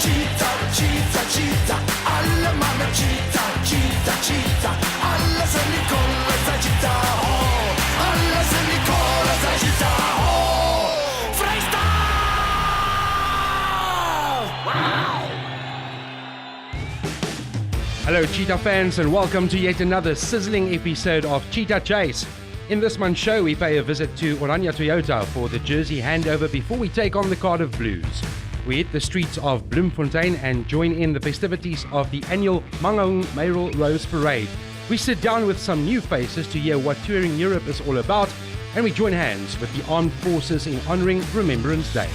Cheetah, cheetah, cheetah. Alle mannen cheetah, cheetah, cheetah. Alle zijn Nicola zijn cheetah. Oh, alle zijn Nicola zijn cheetah. Oh, Vrystaat! Wow! Hello Cheetah fans and welcome to yet another sizzling episode of Cheetah Chase. In this month's show we pay a visit to Oranje Toyota for the jersey handover before we take on the Cardiff Blues. We hit the streets of Bloemfontein and join in the festivities of the annual Mangaung Mayoral Rose Parade. We sit down with some new faces to hear what touring Europe is all about, and we join hands with the armed forces in honouring Remembrance Day.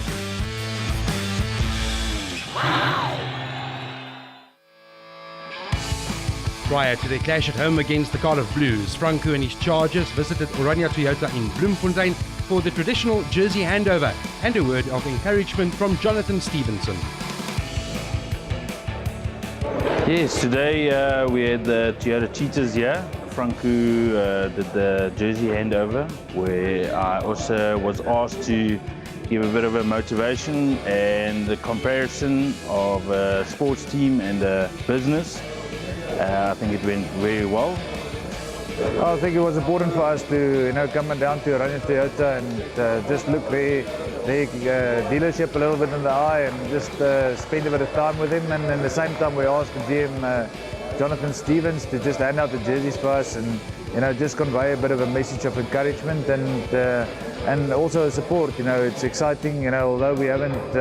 Prior to their clash at home against the Cardiff Blues, Franco and his chargers visited Oranje Toyota in Bloemfontein for the traditional jersey handover and a word of encouragement from Jonathan Stevenson. Yes, today we had the Toyota Cheetahs here. Franco did the jersey handover, where I also was asked to give a bit of a motivation and the comparison of a sports team and a business. I think it went very well. I think it was important for us to come down to Oranje Toyota and just look their dealership a little bit in the eye and just spend a bit of time with him. And at the same time we asked the GM Jonathan Stevens to just hand out the jerseys for us and just convey a bit of a message of encouragement and also support. It's exciting. Although we haven't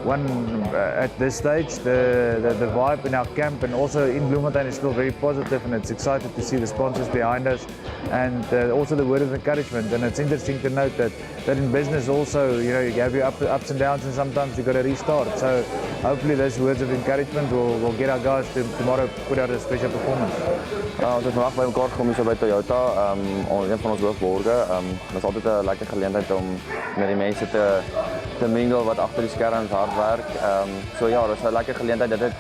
won at this stage, the vibe in our camp and also in Bloemfontein is still very positive, and it's excited to see the sponsors behind us and also the word of encouragement. And it's interesting to note that in business also, you have your ups and downs, and sometimes you've got to restart. So hopefully those words of encouragement will get our guys to tomorrow put out a special performance. Ons het vandag by mekaar gekom hier by Toyota, een van ons hoofborge. Het is altijd een lekker gelegenheid om met die mensen te mingle wat achter die scherms hard werk. Ja, dat is een lekker gelegenheid.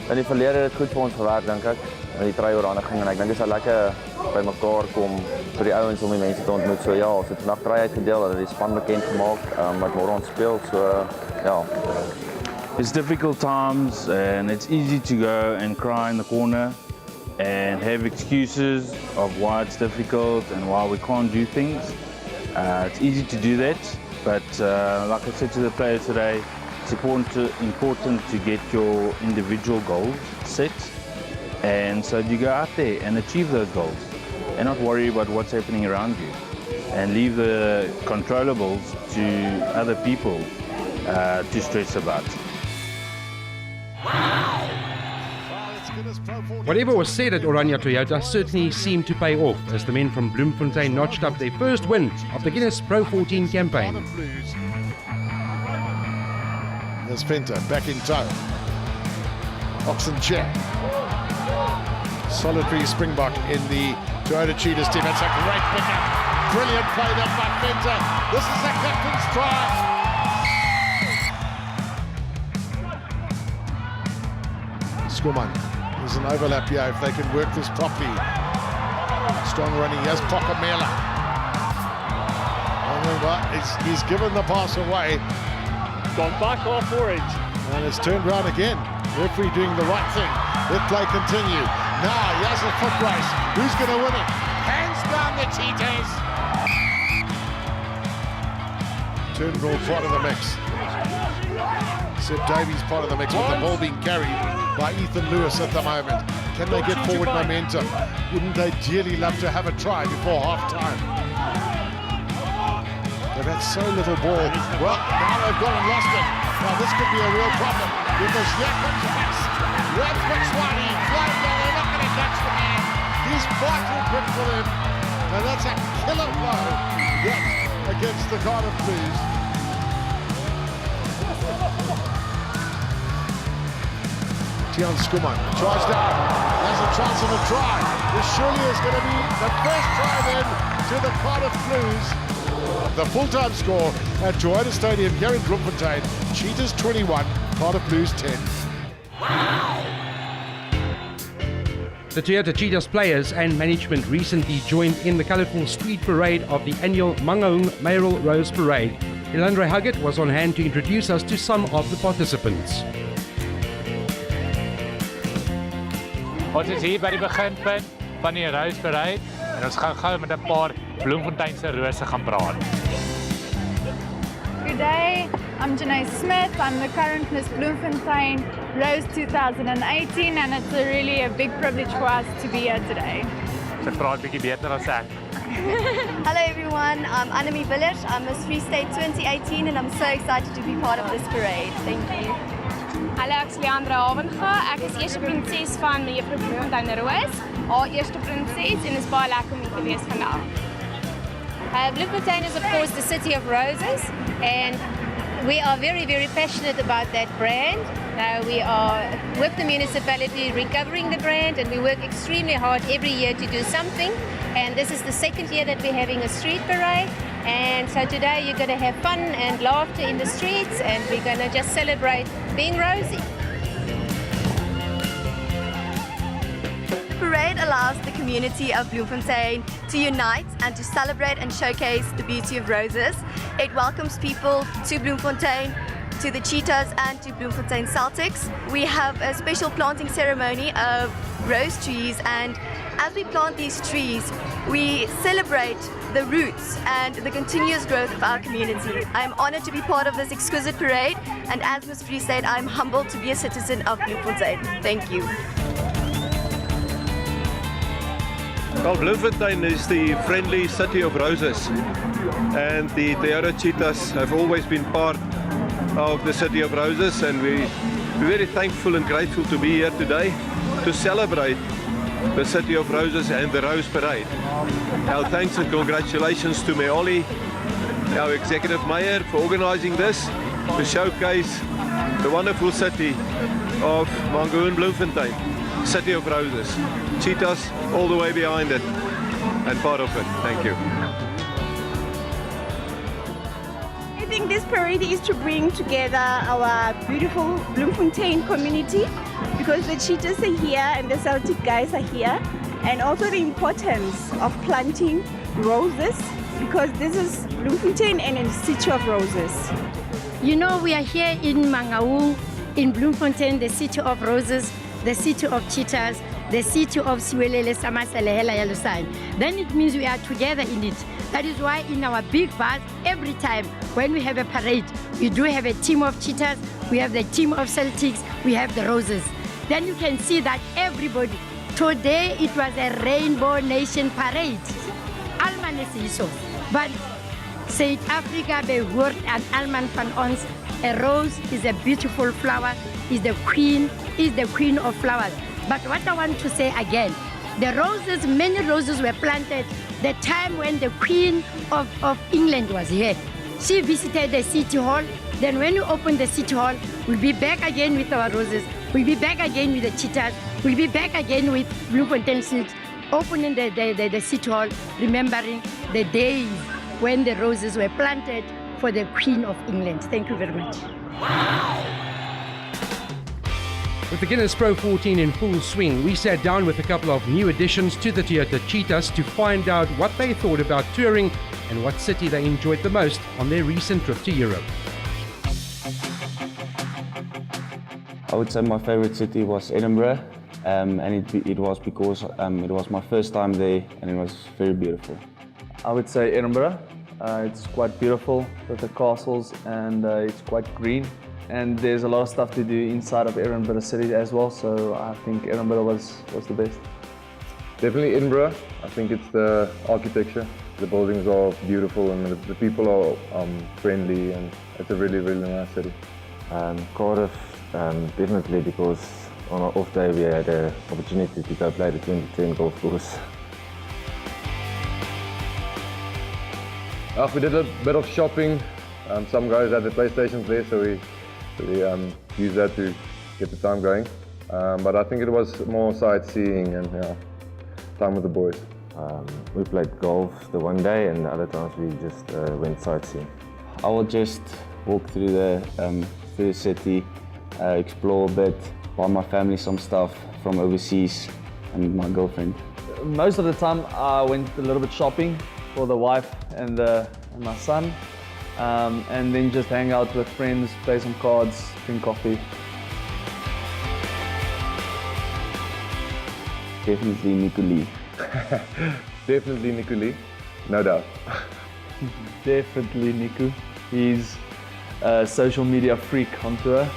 In die verleden het goed voor ons gewerkt, denk ik. Met die trui-oraniging, en ik denk dat het lekker bij elkaar komt voor die ouwens om die mensen te ontmoeten. Ja, ons het vandaag trui uitgedeeld, dat die span bekend gemaakt wat morgen speelt. Ja. It's difficult times and it's easy to go and cry in the corner and have excuses of why it's difficult and why we can't do things. It's easy to do that, but like I said to the players today, it's important to get your individual goals set, and so you go out there and achieve those goals and not worry about what's happening around you and leave the controllables to other people to stress about. Whatever was said at Oranje Toyota certainly seemed to pay off as the men from Bloemfontein notched up their first win of the Guinness Pro 14 campaign. There's Pinto back in tow. Oxen chair. Solitary Springbok in the Toyota Cheetahs team. That's a great pickup. Brilliant play there by Pinto. This is the captain's try. Skuman. There's an overlap here if they can work this properly. Strong running. Here's Pokamela. He's given the pass away. Gone back off orange. And it's turned round again. Referee doing the right thing. Let play continue. Now, here's a foot race. Who's going to win it? Hands down the Cheetahs. Turnbull part of the mix. Seb Davies part of the mix with the ball being carried by Ethan Lewis at the moment. Can they get forward momentum? Wouldn't they dearly love to have a try before half-time? They've had so little ball. Well, now they've gone and lost it. Now this could be a real problem because here comes Max. Red McSwati flying down. They're not going to catch the man. He's far too quick for them. And that's a killer blow yet against the Cardiff Blues. Tian Skuman tries down. There's a chance of a try. This surely is going to be the first try then to the Cardiff Blues. The full-time score at Toyota Stadium here in Bloemfontein. Cheetahs 21, Cardiff Blues 10. The Toyota Cheetahs players and management recently joined in the colourful street parade of the annual Mangaung Mayoral Rose Parade. Elandre Huggett was on hand to introduce us to some of the participants. Ons is hier by die beginpunt van die Rose Parade en ons gaan gou met 'n paar Bloemfonteinse rose gaan praat. Good day, I'm Janae Smith. I'm the current Miss Bloemfontein Rose 2018 and it's really a big privilege for us to be here today. Sy praat bietjie beter as ek. Hello everyone, I'm Annemie Villers. I'm Miss Free State 2018 and I'm so excited to be part of this parade. Thank you. Hallo, ek is Leandra Havenga. Ek is eerste prinses van Mevrou Bloemfontein Rose. Haar eerste prinses en is baie lekker om hier te wees vandag. Bloemfontein is of course the city of roses and we are very, very passionate about that brand. We are with the municipality recovering the brand and we work extremely hard every year to do something. And this is the second year that we're having a street parade. And so today you're going to have fun and laughter in the streets and we're going to just celebrate being rosy. The parade allows the community of Bloemfontein to unite and to celebrate and showcase the beauty of roses. It welcomes people to Bloemfontein, to the Cheetahs and to Bloemfontein Celtics. We have a special planting ceremony of rose trees and as we plant these trees, we celebrate the roots and the continuous growth of our community. I'm honored to be part of this exquisite parade and as Miss Free State, I'm humbled to be a citizen of Bloemfontein. Thank you. Well, Bloemfontein is the friendly city of roses and the Toyota Cheetahs have always been part of the city of roses and we're very thankful and grateful to be here today to celebrate the City of Roses and the Rose Parade. Our thanks and congratulations to Meoli, our Executive Mayor, for organising this to showcase the wonderful city of Mangaung Bloemfontein, City of Roses. Cheetahs all the way behind it and part of it. Thank you. I think this parade is to bring together our beautiful Bloemfontein community because the Cheetahs are here and the Celtic guys are here, and also the importance of planting roses because this is Bloemfontein and a city of roses. You know, we are here in Mangaung, in Bloemfontein, the city of roses, the city of cheetahs, the city of Siwelele Samaselehela Yalusai. Then it means we are together in it. That is why in our big bus, every time when we have a parade, we do have a team of cheetahs, we have the team of Celtics, we have the roses. Then you can see that everybody, today it was a Rainbow Nation parade. Alman is so, but South Africa behoort aan Alman van ons. A rose is a beautiful flower, is the queen of flowers. But what I want to say again, the roses, many roses were planted the time when the Queen of England was here. She visited the City Hall. Then when we open the City Hall, we'll be back again with our roses. We'll be back again with the cheetahs. We'll be back again with Bloemfontein Silks, opening the City Hall, remembering the days when the roses were planted for the Queen of England. Thank you very much. With the Guinness Pro 14 in full swing, we sat down with a couple of new additions to the Toyota Cheetahs to find out what they thought about touring and what city they enjoyed the most on their recent trip to Europe. I would say my favorite city was Edinburgh, and it was because it was my first time there and it was very beautiful. I would say Edinburgh. It's quite beautiful with the castles and it's quite green. And there's a lot of stuff to do inside of Edinburgh City as well, so I think Edinburgh was the best. Definitely Edinburgh. I think it's the architecture. The buildings are beautiful and the people are friendly and it's a really, really nice city. Cardiff, definitely because on our off day we had the opportunity to go play the 2010 golf course. We did a bit of shopping. Some guys had the PlayStations there, so we used that to get the time going. But I think it was more sightseeing and time with the boys. We played golf the one day and the other times we just went sightseeing. I will just walk through the city, explore a bit, buy my family some stuff from overseas and my girlfriend. Most of the time I went a little bit shopping for the wife and my son. And then just hang out with friends, play some cards, drink coffee. Definitely Nico Lee. Definitely Nico Lee, no doubt. Definitely Nico. He's a social media freak on tour.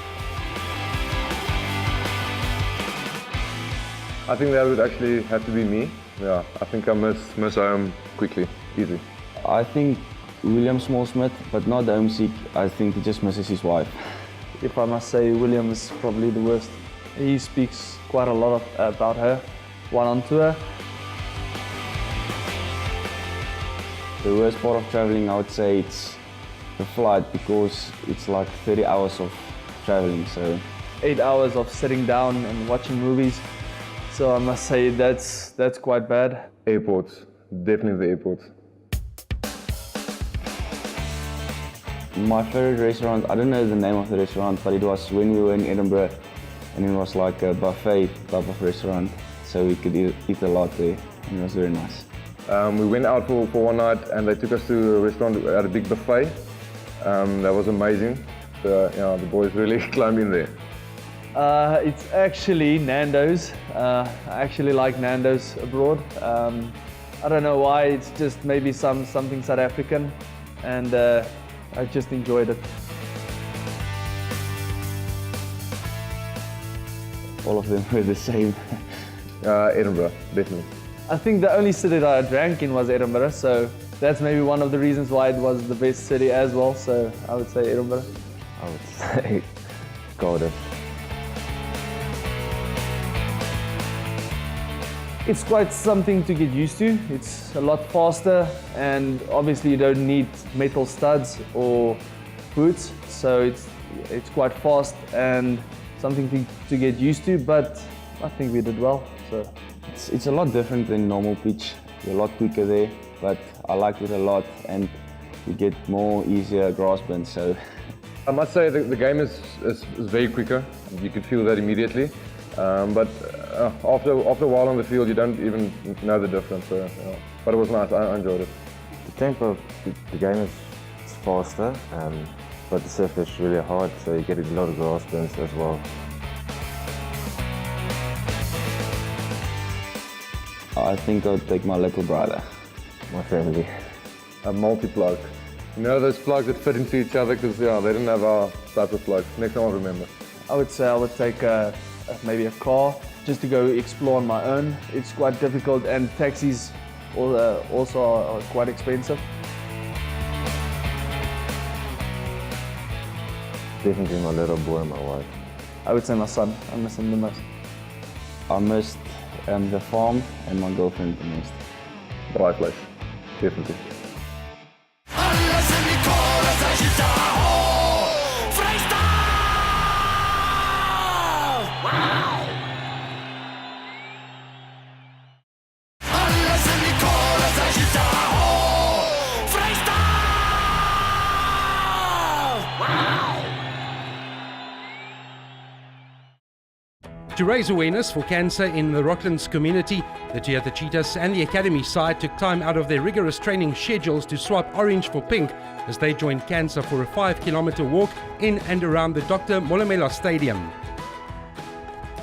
I think that would actually have to be me. Yeah, I think I miss home quickly, easy. I think William Small-Smith, but not homesick. I think he just misses his wife. If I must say, William is probably the worst. He speaks quite a lot about her while on tour. The worst part of traveling, I would say, it's the flight, because it's like 30 hours of traveling. So 8 hours of sitting down and watching movies. So I must say that's quite bad. Airports, definitely the airports. My favorite restaurant, I don't know the name of the restaurant, but it was when we were in Edinburgh, and it was like a buffet type of restaurant, so we could eat a lot there, and it was very nice. We went out for one night and they took us to a restaurant at a big buffet. That was amazing. So, yeah, the boys really climbed in there. It's actually Nando's. I actually like Nando's abroad. I don't know why, it's just maybe something South African, and I just enjoyed it. All of them were the same. Edinburgh, definitely. I think the only city that I drank in was Edinburgh, so that's maybe one of the reasons why it was the best city as well, so I would say Edinburgh. I would say Cardiff. It's quite something to get used to. It's a lot faster, and obviously you don't need metal studs or boots, so it's quite fast and something to get used to, but I think we did well. So it's a lot different than normal pitch. You're a lot quicker there, but I liked it a lot, and you get more easier grass bends. So I must say the game is very quicker. You can feel that immediately. But after a while on the field, you don't even know the difference. So, yeah. But it was nice. I enjoyed it. The tempo of the game is faster, but the surface is really hard, so you get a lot of grass bends as well. I think I would take my little brother. My family. A multi-plug. You know those plugs that fit into each other, because yeah, they didn't have our type of plugs. Next time I'll remember. I would say I would take maybe a car just to go explore on my own. It's quite difficult, and taxis also are quite expensive. Definitely my little boy and my wife. I would say my son. I miss him the most. I missed the farm and my girlfriend the most. The right place, definitely. To raise awareness for cancer in the Rocklands community, the Toyota Cheetahs and the Academy side took time out of their rigorous training schedules to swap orange for pink as they joined cancer for a 5-kilometer walk in and around the Dr. Molamela Stadium.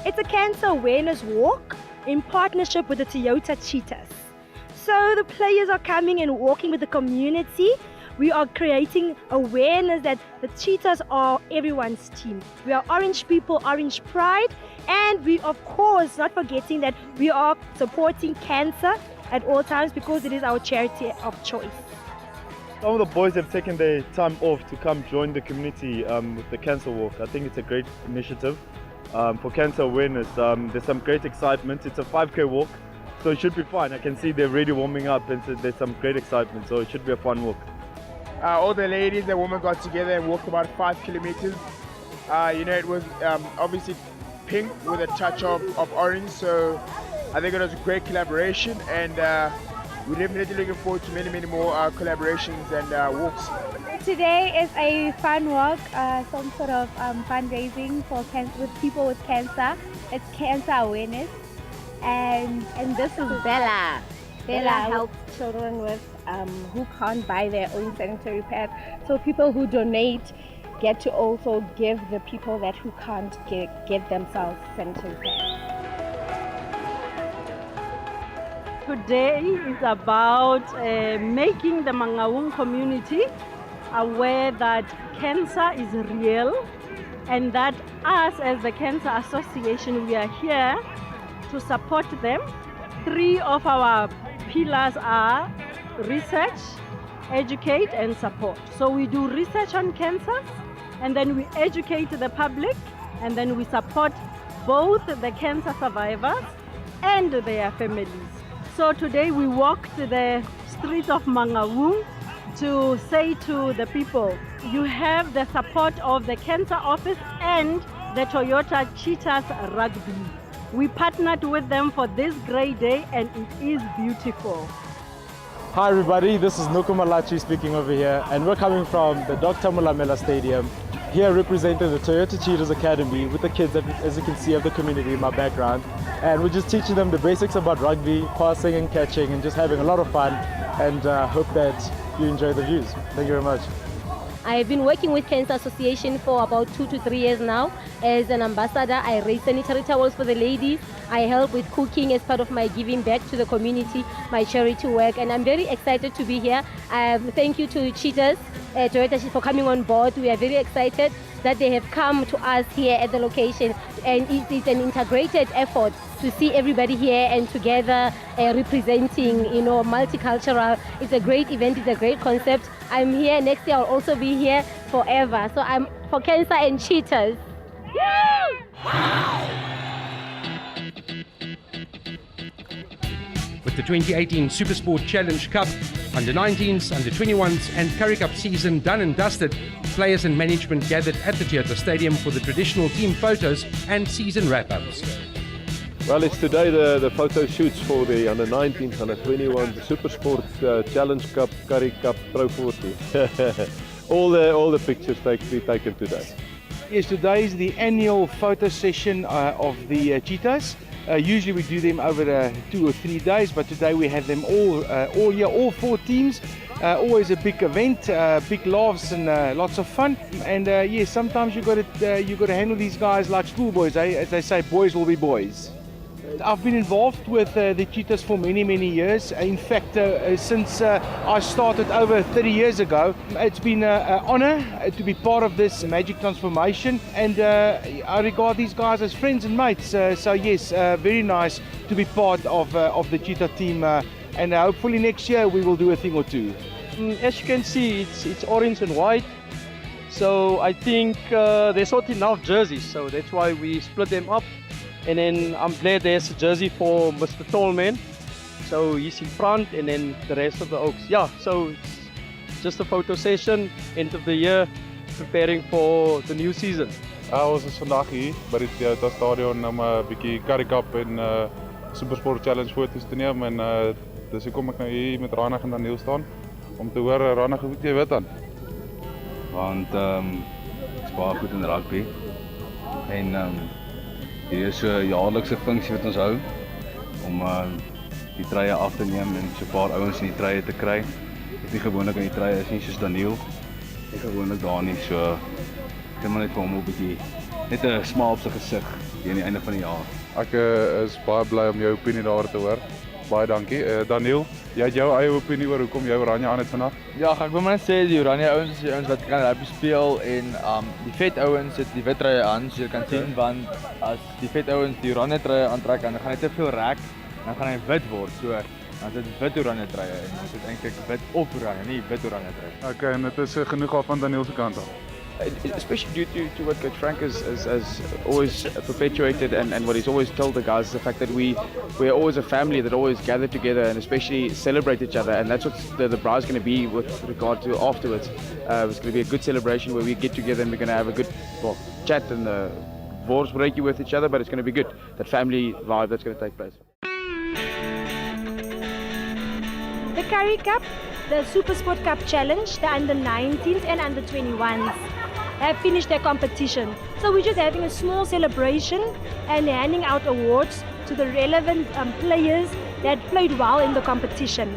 It's a cancer awareness walk in partnership with the Toyota Cheetahs. So the players are coming and walking with the community. We are creating awareness that the Cheetahs are everyone's team. We are orange people, orange pride, and we, of course, not forgetting that we are supporting cancer at all times because it is our charity of choice. Some of the boys have taken their time off to come join the community with the cancer walk. I think it's a great initiative for cancer awareness. There's some great excitement. It's a 5K walk, so it should be fun. I can see they're really warming up, and so there's some great excitement, so it should be a fun walk. All the ladies and women got together and walked about 5 kilometers. It was obviously pink with a touch of orange, so I think it was a great collaboration, and we're definitely looking forward to many more collaborations and walks. Today is a fun walk, some sort of fundraising for with people with cancer. It's cancer awareness, and this is Bella. Bella helps children with who can't buy their own sanitary pads. So people who donate get to also give the people who can't get themselves sanitary pads. Today is about making the Mangaung community aware that cancer is real and that us as the Cancer Association, we are here to support them. 3 of our pillars are research, educate and support. So we do research on cancers and then we educate the public and then we support both the cancer survivors and their families. So today we walked the streets of Mangaung to say to the people, you have the support of the Cancer Office and the Toyota Cheetahs Rugby. We partnered with them for this great day and it is beautiful. Hi everybody, this is Nuku Malachi speaking over here and we're coming from the Dr. Mulamela Stadium, here representing the Toyota Cheetahs Academy with the kids that, as you can see, of the community in my background. And we're just teaching them the basics about rugby, passing and catching and just having a lot of fun, and hope that you enjoy the views. Thank you very much. I've been working with Cancer Association for about 2 to 3 years now. As an ambassador, I raise sanitary towels for the ladies. I help with cooking as part of my giving back to the community, my charity work, and I'm very excited to be here. Thank you to Cheetahs, Toyota, for coming on board. We are very excited that they have come to us here at the location, and it's an integrated effort to see everybody here and together representing, multicultural. It's a great event, it's a great concept. I'm here, next year I'll also be here forever. So I'm for Cancer and Cheetahs. With the 2018 Supersport Challenge Cup, Under-19s, Under-21s and Currie Cup season done and dusted, players and management gathered at the Toyota Stadium for the traditional team photos and season wrap-ups. Well, it's today the photo shoots for the Under-19s, Under-21s, the Supersport Challenge Cup, Currie Cup, Pro 40. all the pictures be taken today. Yes, today is the annual photo session of the Cheetahs. Usually we do them over 2 or 3 days, but today we have them all year, all 4 teams. Always a big event, big laughs and lots of fun. And yes, sometimes you got to handle these guys like schoolboys. As they say, boys will be boys. I've been involved with the Cheetahs for many years. In fact, since I started over 30 years ago, it's been an honor to be part of this magic transformation, and I regard these guys as friends and mates. So yes, very nice to be part of the Cheetah team, and hopefully next year we will do a thing or two. As you can see, it's orange and white. So I think there's not enough jerseys, so that's why we split them up. And then I'm glad there's a jersey for Mr. Tallman. So he's in front, and then the rest of the Oaks. Yeah, so it's just a photo session, end of the year, preparing for the new season. Ons is vandag hier by die Toyota Stadion om 'n bietjie Currie Cup en Supersport Challenge foto's te neem, en dis hoekom ek nou hier met Ranag en Daniel staan om te hoor Ranag, hoe jy weet dan. Want is baie goed in rugby en hier is so 'n jaarlikse funksie wat ons hou om die treie af te neem en so 'n paar ouens in die treie te kry. Wat nie gewoonlik in die treie is nie, soos Daniel. Nie gewoonlik daar nie, so ek het maar net vir hom 'n bietjie net 'n smaak op sy gesig hier aan die einde van die jaar. Ek is baie bly om jou opinie daaroor te hoor. Baie dankie. Daniel, jy het jou eie opinie oor hoekom jy Oranje aan het vandag? Ja, ek wil maar net sê die Oranje ouens is die ouens wat kan rugby speel, en die vet ouens het die wit truie aan, so jy kan sien, want as die vet ouens die Oranje truie aantrek, dan gaan hy te veel rek, dan gaan hy wit word. So dan is dit wit Oranje truie en dan is dit eintlik wit of Oranje, nie wit Oranje truie. Okay, en dit is genoeg af van Daniel se kant af. Especially due to what Coach Frank has always perpetuated, and what he's always told the guys, is the fact that we're always a family that always gather together and especially celebrate each other, and that's what the prize is going to be with regard to afterwards. It's going to be a good celebration where we get together and we're going to have a good chat and wars break with each other, but it's going to be good, that family vibe that's going to take place. The Currie Cup, the Supersport Cup Challenge, the Under-19s and Under-21s have finished their competition. So we're just having a small celebration and handing out awards to the relevant players that played well in the competition.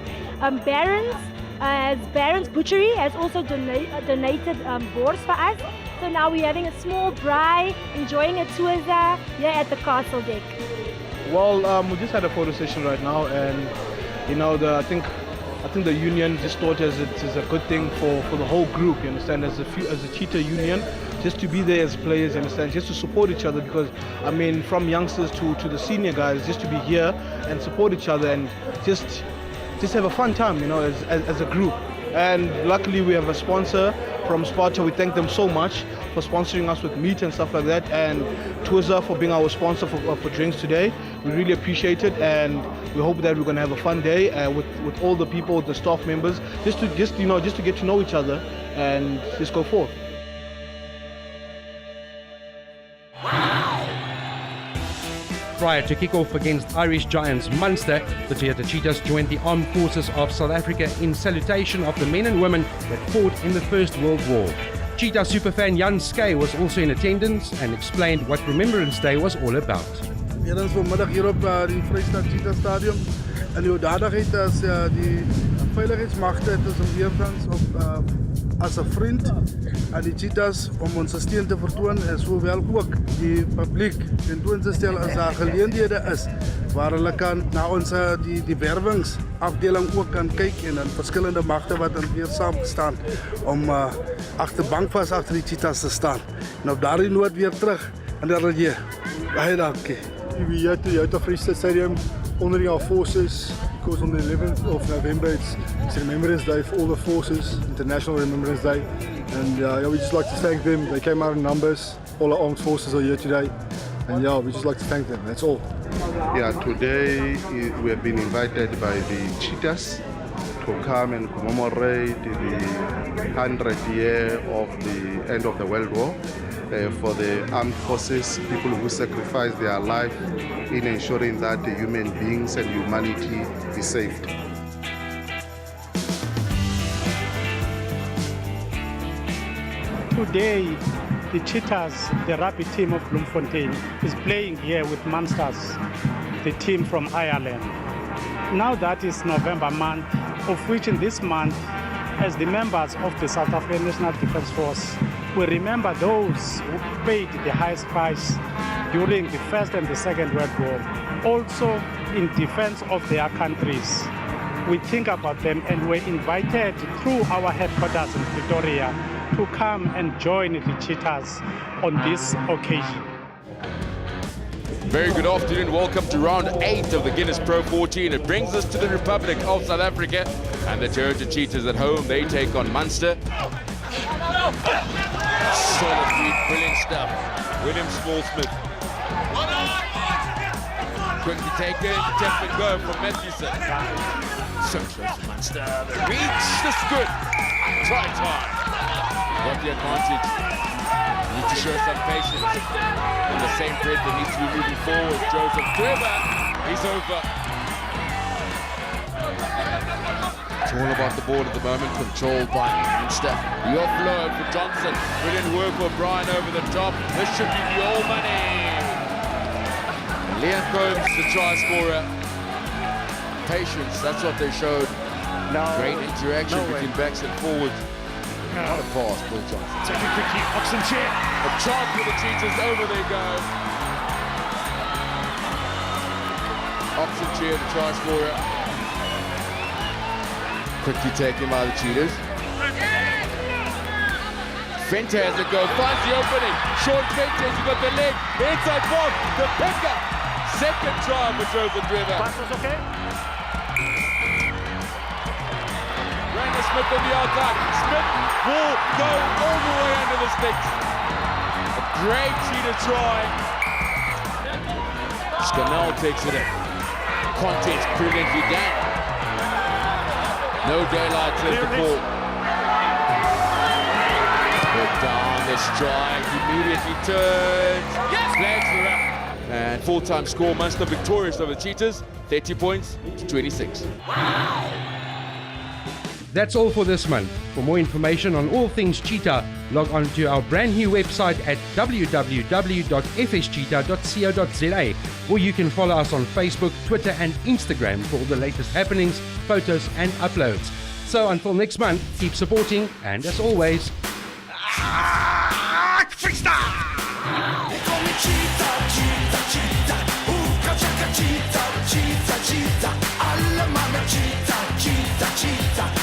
Barron's Butchery has also donated boards for us. So now we're having a small braai, enjoying a tuaza here at the castle deck. Well, we just had a photo session right now, and You know, I think the union just thought as it is a good thing for the whole group. You understand, as a Cheetah union, just to be there as players. You understand, just to support each other, because I mean, from youngsters to the senior guys, just to be here and support each other and just have a fun time, you know, as a group. And luckily we have a sponsor from Sparta. We thank them so much for sponsoring us with meat and stuff like that, and Twiza for being our sponsor for drinks today. We really appreciate it, and we hope that we're going to have a fun day with all the people, the staff members, just to get to know each other and just go forth. Prior to kick-off against Irish giants Munster, the Toyota Cheetahs joined the Armed Forces of South Africa in salutation of the men and women that fought in the First World War. Cheetah superfan Jan Skye was also in attendance and explained what Remembrance Day was all about. Weer eens vanmiddag hier op die Vrystaat Cheetah Stadium. En die hoedanigheid as die veiligheidsmagte het ons weergangs op as 'n vriend aan die Cheetahs om ons steun te vertoon, en sowel ook die publiek tentoon te stel as daar geleenthede is waar hulle kan na ons die werwingsafdeling ook kan kyk, en dan verskillende magte wat dan weer saam staan om bankvas agter die Cheetahs te staan. En op daardie noot weer terug aan die radio. Baie dankie. We are at the Toyota Freestyle Stadium honoring our forces, because on the 11th of November it's Remembrance Day for all the forces, International Remembrance Day, and we just like to thank them. They came out in numbers. All our armed forces are here today, and we just like to thank them. That's all. Yeah, today we have been invited by the Cheetahs to come and commemorate the 100th year of the end of the World War. For the armed forces, people who sacrifice their life in ensuring that the human beings and humanity is saved. Today, the Cheetahs, the rugby team of Bloemfontein, is playing here with Munsters, the team from Ireland. Now that is November month, of which in this month, as the members of the South African National Defence Force, we remember those who paid the highest price during the First and the Second World War, also in defense of their countries. We think about them, and we're invited through our headquarters in Pretoria to come and join the Cheetahs on this occasion. Very good afternoon. Welcome to round 8 of the Guinness Pro 14. It brings us to the Republic of South Africa, and the Toyota Cheetahs at home. They take on Munster. Solid read, brilliant stuff. William Smallsmith. Quickly taken, tap and go from Matthewson. So close to Munster. The reach, that's good. Try time. Got the advantage. Need to show some patience. On the same thread, they need to be moving forward. Joseph Trevor, he's over. It's all about the ball at the moment, controlled by Munster. The offload for Johnson. Brilliant work for Brian over the top. This should be the all money. Leon Combs, the try scorer. Patience, that's what they showed. Great interaction between backs and forwards. What a pass, Bill Johnson. Take a quick kick, Oxenchair. A chance for the Cheetahs, over they go. Oxenchair, the try scorer. Quickly taken by the Cheetahs. Fente has a go, finds the opening. Sean Fente, he got the leg. The inside ball, the pickup. Second try for Joseph Trevor. Pass was okay. Rainer Smith on the outside. Smith will go all the way under the sticks. A great Cheetah try. Scannell takes it in. Contest brilliantly done. No daylight says the ball. Put down the strike, immediately turns. Yes! Flags are up. And full-time score, Munster victorious over the Cheetahs, 30 points to 26. That's all for this month. For more information on all things Cheetah, log on to our brand new website at www.fscheetah.co.za, or you can follow us on Facebook, Twitter and Instagram for all the latest happenings, photos and uploads. So until next month, keep supporting, and as always, freestyle! They call me Cheetah, Cheetah, Cheetah. Ooh, Cheetah. Cheetah, cheetah, alle Mann Cheetah, Cheetah, Cheetah.